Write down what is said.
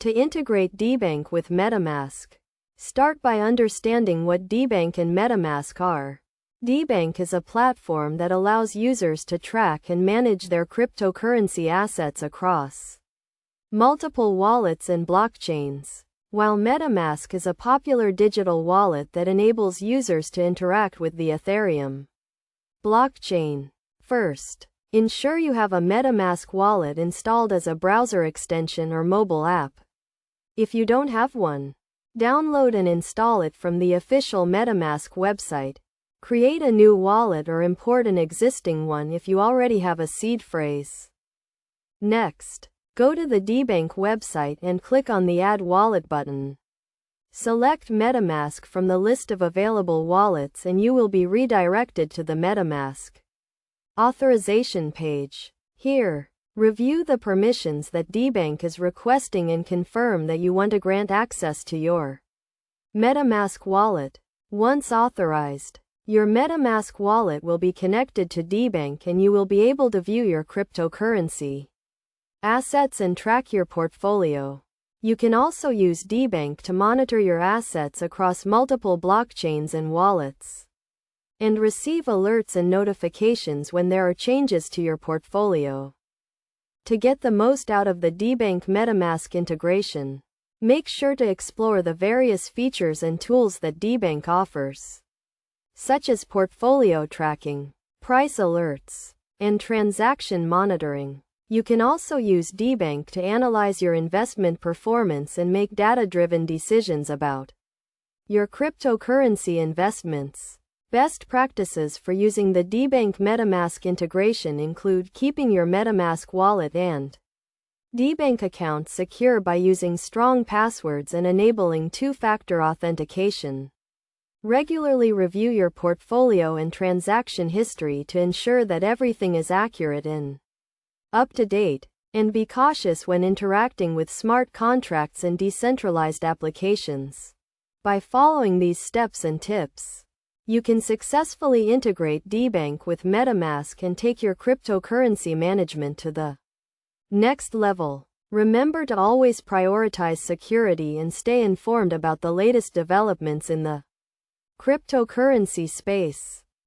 To integrate Debank with MetaMask. Start by understanding what Debank and MetaMask are. Debank is a platform that allows users to track and manage their cryptocurrency assets across multiple wallets and blockchains, while MetaMask is a popular digital wallet that enables users to interact with the Ethereum blockchain. First, ensure you have a MetaMask wallet installed as a browser extension or mobile app. If you don't have one, download and install it from the official MetaMask website. Create a new wallet or import an existing one if you already have a seed phrase. Next, go to the Debank website and click on the Add Wallet button. Select MetaMask from the list of available wallets and you will be redirected to the MetaMask authorization page. Here, review the permissions that Debank is requesting and confirm that you want to grant access to your MetaMask wallet. Once authorized, your MetaMask wallet will be connected to Debank and you will be able to view your cryptocurrency assets and track your portfolio. You can also use Debank to monitor your assets across multiple blockchains and wallets, and receive alerts and notifications when there are changes to your portfolio. To get the most out of the Debank MetaMask integration, make sure to explore the various features and tools that Debank offers, such as portfolio tracking, price alerts, and transaction monitoring. You can also use Debank to analyze your investment performance and make data-driven decisions about your cryptocurrency investments. Best practices for using the Debank MetaMask integration include keeping your MetaMask wallet and Debank account secure by using strong passwords and enabling two-factor authentication. Regularly review your portfolio and transaction history to ensure that everything is accurate and up to date, and be cautious when interacting with smart contracts and decentralized applications. By following these steps and tips, you can successfully integrate Debank with MetaMask and take your cryptocurrency management to the next level. Remember to always prioritize security and stay informed about the latest developments in the cryptocurrency space.